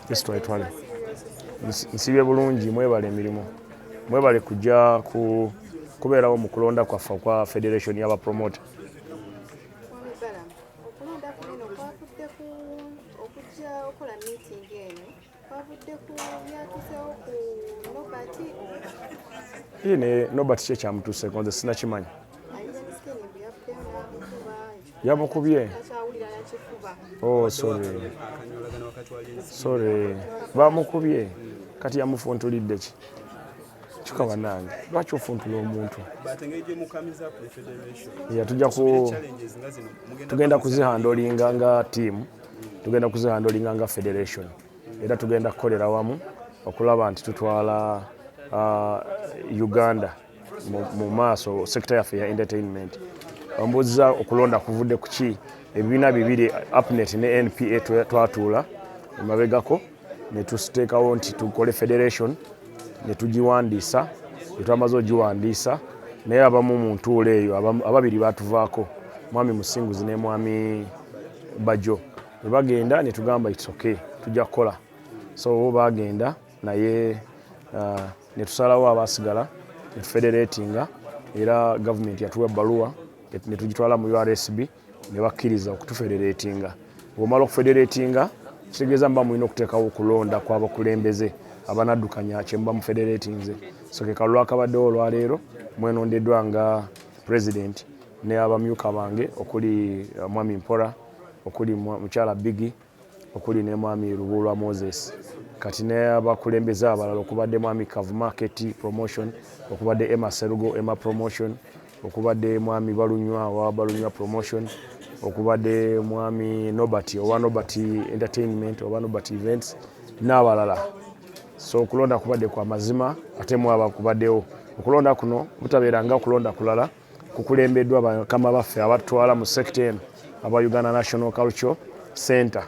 twali nsibye bulungi mwebale emirimu mwebale kujja kubeerawo mu kulonda kwaffe kwa federation y'aba promoter. Ine Norbert kye kyamutuuseeko nze sinakimanya. Yamukubye? Oh, sorry. Bamukubye kati yamufuntulidde ki? Kikaba nange lwaki ofuntula omuntu? Tugenda kuzihandolinga nga team, tugenda kuzihandolinga nga federation, era tugenda kukolera wamu okulaba nti tutwala Uganda mu maaso sekita yaffe ya entertainment. Ombuuza okulonda kuvudde ku ki? Ebibiina bibiri APNET ne NPA twatuula emabegako ne tusiteekawo nti tukole federation ne tugiwandiisa, twamaze ogiwandiisa naye abamu mu ntuulo eyo ababiri batuvaako, mwami Musinguzi ne mwami Bajjo. Bwe bagenda ne tugamba it's okay, tujja kukola. So bo bagenda naye ne tusalawo abasigala ne tufederatinga, era gavumenti yatuwa ebbaluwa ne tugitwala mu URSB ne bakkiriza okutufederatinga. Bw'omala okufederatinga kitegeeza mba mulina okuteekawo okulonda kw'abakulembeze abanaddukanya kye muba mufederatinze. So ke kalulu akabaddewo olwaleero mwenondeddwa nga president ne abamyuka bange okuli mwami Mpora, okuli mukyala Bigi, okuli ne mwami Lubulwa Moses, kati ne abakulembeze abalala okubadde mwami Kavumarket promotion, okubadde Emma Serugo Emma promotion, okubadde mwami Balunywa wa Balunywa promotion, okubadde mwami Norbert owa Norbert entertainment owa Norbert events n'abalala. So okulonda kubadde kwa mazima ate mwaba kubaddewo okulonda kuno butabeera nga okulonda kulala kukulembeddwa bakama baffe abatwala mu sekta eno aba Uganda National Cultural Center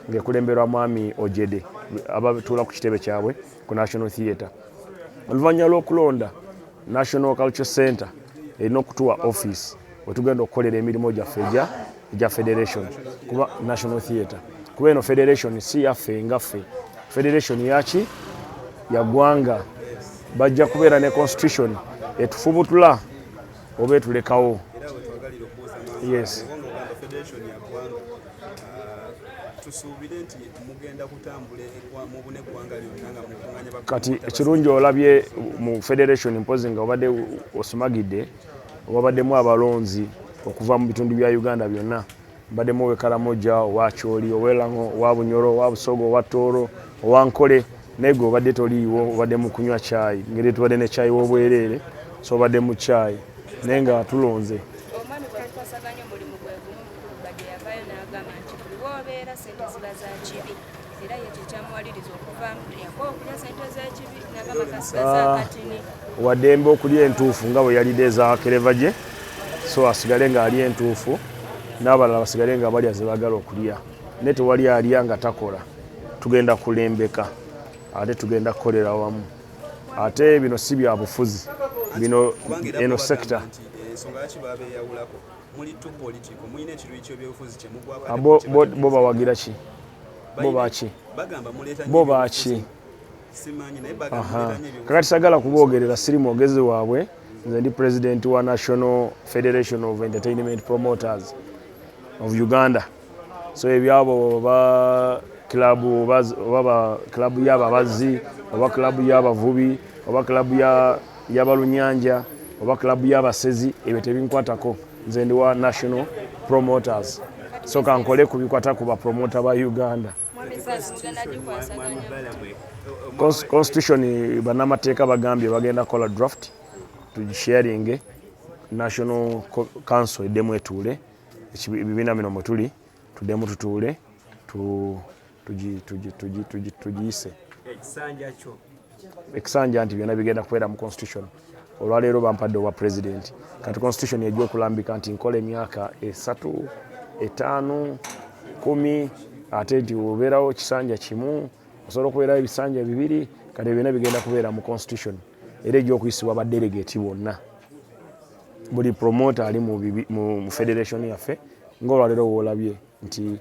ng'ekulemberwa mwami Ojede abatuula ku kitebe kyabwe ku National Theatre. Oluvannyuma lw'okulonda National Cultural Center erina okutuwa office wetugenda okukolera emirimu gyaffe egya federation kuba National Theatre kuba eno federation si yaffe ngaffe, federation yaki ya ggwanga. Bajja kubeera ne constitution etufubutula oba etulekawo. Yes. Kati ekirungi olabye mu federation mpozi nga obadde osumagidde wabaddemu abalonzi okuva mu bitundu bya Uganda byonna. Baddemu owe Karamoja, owa Choli, owelango, owa Bunyoro, owa Busogo, owa Toro, owa Nkole, naye gwe obadde toliiwo, obadde mu kunywa chai. Ngeri tubadde ne chai w'obwereere, so obadde mu chai naye nga tulonze. Waddembe okulya entuufu nga bwe yalidde eza Kerevagye, so asigale ng'alya entuufu n'abalala basigale nga balya ze baagala okulya. Naye tewali alya nga takola. Tugenda kulembeka ate tugenda kukolera wamu. Ate bino si bya bufuzi, bino eno sekita. Bo bawagira ki? Bo baki? Kakati sagala kuboogerera, siri mwogezi waabwe, nze ndi president wa National Federation of Entertainment Promoters of Uganda. So ebyabo oba klabu y'ababazi, oba klabu y'abavubi, oba klabu y'abalunyanja, oba klabu y'abasezi, ebyo tebinkwatako. Nze ndi wa National Promoters. So kankole kubikwata ku bapromota ba Uganda. Constitution bannamateeka bagambye bagenda kola draft tugisharinge National Council eddemu etuule ebibiina bino mwe tuli tuddemu tutuule tugiyise ekisanja nti byonna bigenda kubeera mu constitution. Olwaleero bampadde obwa president kati constitution ejja okulambika nti nkola emyaka 3, 5, 10 ate nti obeerawo kisanja kimu osobola okubeerawo ebisanja 2 kati byonna bigenda kubeera mu constitution era ejja okuyisibwa badelegate bonna. Buli promoter ali mu federation yaffe ng'olwaleero woolabye nti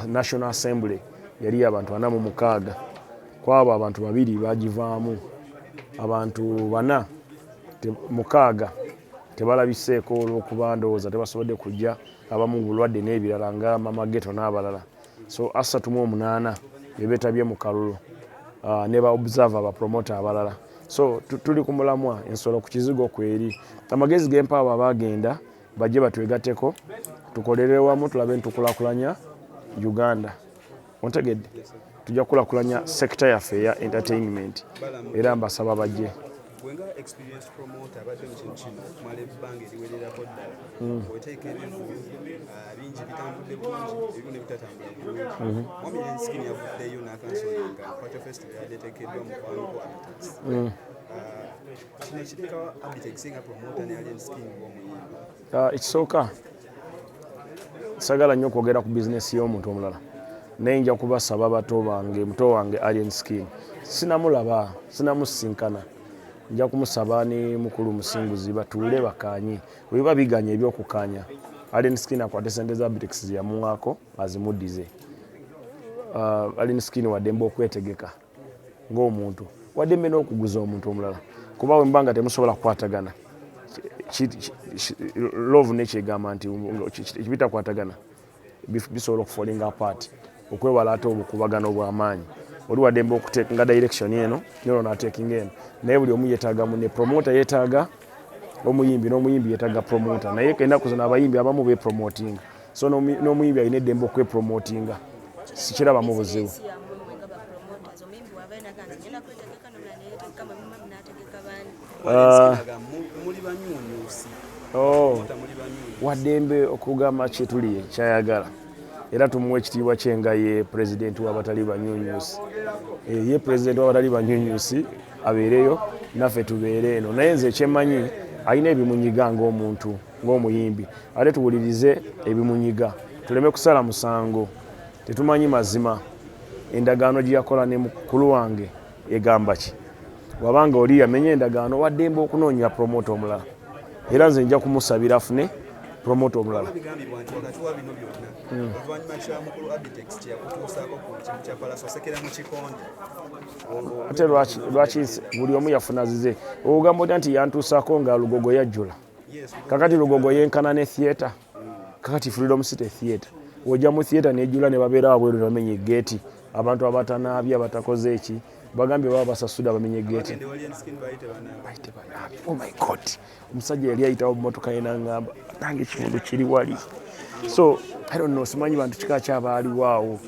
National Assembly yali abantu 46 kwabo abantu 2 bagivaamu abantu 6 tebalabiseeko olw'okuba ndowooza tebasobodde kujja abamu bulwadde n'ebirala nga mamageto n'abalala so 38 bebeetabye mu kalulu ne ba observer ba promoter abalala so tuli ku mulamwa ensolo ku kizigo kweri amagezi g'empaawo abagenda bajje batwegatteko tukolere wamu tulabe ntukulakulanya Uganda ontegedde tujja kukulakulanya sekita yaffe eya entertainment era mbasaba bajje Wenga experience promoter abadde mu kintu kino okumala ebbanga eriwererako ddala oteeka ebintu bingi bitambudde bulungi ebimu ne bitatambula bulungi mwami Lenskini yavuddeyo n'akansolinga Kwacha Festival yadde eteekeddwa mu kwano kwa Abitex kino ekireka Abitex nga promoter ne Lenskini bw'omuyimba ekisooka sagala nnyo okwogera ku bizinesi y'omuntu omulala naye nja kubasaba muto wange Lenskini sinamulaba sinamusinkana nja kumusaba ne mukulu musinguzi batuule bakanye weba biganya ebyokukanya Lenskini akwate sente za Abitex yamuwaako azimuddize Lenskini waddembe okwetegeka ng'omuntu waddembe n'okuguza omuntu omulala kuba we mbanga temusobola kukwatagana love nekyegamba nti bitakwatagana bisobola okufolinga apart okwewala ate obukubagano obw'amaanyi oli waddembe okuteeka nga direction eno nolo nateekinga eno naye buli omu yeetaaga ne promoter yeetaaga omuyimbi n'omuyimbi yeetaaga promoter naye ennaku zino abayimbi abamu bepromotinga so n'omuyimbi alina eddembe okwepromotinga sikirabamu buzibu waddembe okugamba kyetuliye kyayagala era tumuwa ekitiibwa kye nga ye pulezidenti w'abatali banyunyusi ye pulezidenti w'abatali banyunyusi abeereyo naffe tubeere eno naye nze ekyemanyi alina ebimunyiga ng'omuntu ng'omuyimbi ate tuwulirize ebimunyiga tuleme kusala musango tetumanyi mazima endagaano gye yakola ne mukulu wange egamba ki wabanga oli yamenya endagaano waddembe okunoonya promota omulala era nze nja kumusabira afune promota omulala ate lwaki buli omu yafuna zize ogamba otya nti yantuusaako nga Lugogo yajjula kakati Lugogo yenkana ne theatre kakati Freedom City theatre wojja mu theatre nejjula ne babeera wabweru ne bamenya egeeti abantu abatanaabye abatakoze eki bagambye baba basasudde abamenye egeeti bayite banaabi oh my god omusajja yali ayitawo mmotoka ye n'aŋŋamba nange ekifundu kiri wali so I don't know simanyi bantu kika kyabaaliwo awo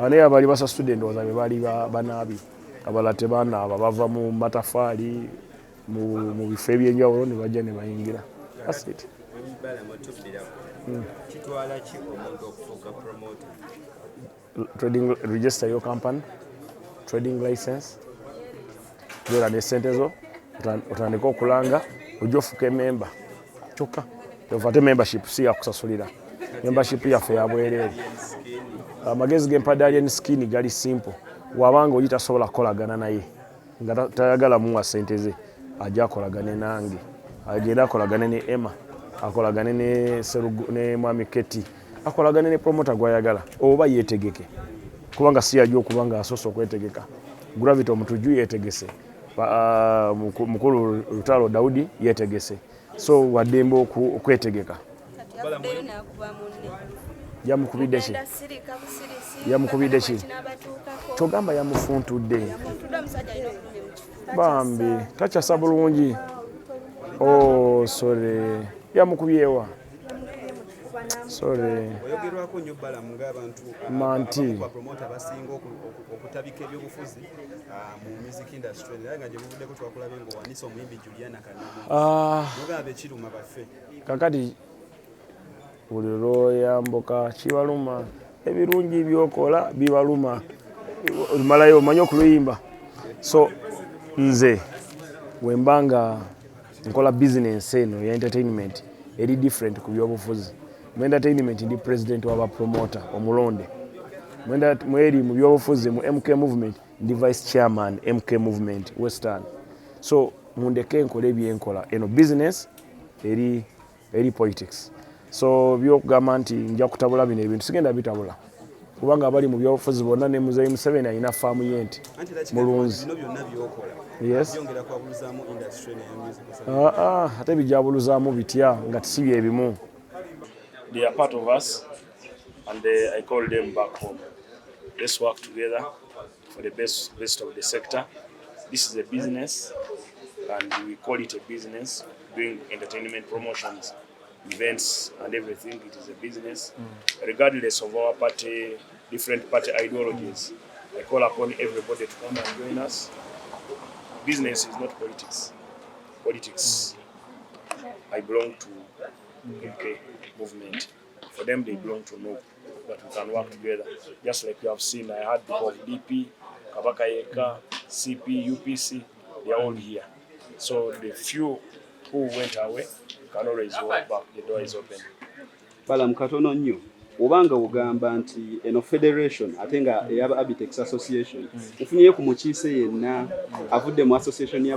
naye abaali basasudde ndowooza be baali banaabi abalala tebanaaba bava mu matafaali mu bifo ebyenjawulo ne bajja ne bayingira asit trading register your company trading license beera ne sente zo otandika okulanga ojja ofuuka ememba kyokka ate membership si yakusasulira membership yaffe yabwereere amagezi g'empadde Lenskini gali simple wabanga oli tasobola kukolagana naye nga tayagala muwa sente ze ajja akolagane nange agenda akolagane ne Emma akolagane ne mwami Keti akolagane ne promota gwayagala oba yeetegeke kubanga si yajja okuba nga asoose okwetegeka Gravity omutuju yeetegese mukulu Lutalo Daudi yeetegese so waddembe okwetegeka yamukubidde ki yamukubidde ki kyogamba yamufuntudde bambi takyasa bulungi oh sorry yamukubyewa sorry oyogerwako nnyo Balam ng'abantu manti promota basinga okutabika ebyobufuzi mu music industry era nga gye buvuddeko twakulabe ng'owanisa omuyimbi Juliana Kanama nogamba ekiruma baffe kakati buli lw'oyambuka kibaluma ebirungi byokola bibaluma lumalayo omanyi okuluyimba so nze wembanga nkola bizinensi eno ya entertainment eri different ku byobufuzi mu entertainment ndi president waba promoter omulonde mweri mu byobufuzi mu MK movement ndi vice chairman MK movement western so mundeke nkola ebyenkola eno business eri politics so byokugamba nti nja kutabula bino ebintu sigenda bitabula kubanga abali mu byobufuzi bonna ne Muzeeyi Museveni alina faamu ye nti mulunzi. Yes. Ate bijabuluzaamu bitya nga si bye bimu. They are part of us and I call them back home. Let's work together for the best of the sector. This is a business and we call it a business, doing entertainment promotions, events and everything. It is a business. Regardless of our party, different party ideologies, I call upon everybody to come and join us. Business is not politics. Politics, I belong to MK movement. For them, they belong to NOP, but we can work together. Just like you have seen, I had people of DP, Kabaka Yeka, CP, UPC, they are all here. So the few who went away can always walk back. The door is open. Balam katono nnyo. Obanga ugamba nti eno federation ate nga eyaba Abitex association. Ufunye ku mukiise yenna avudde mu association ya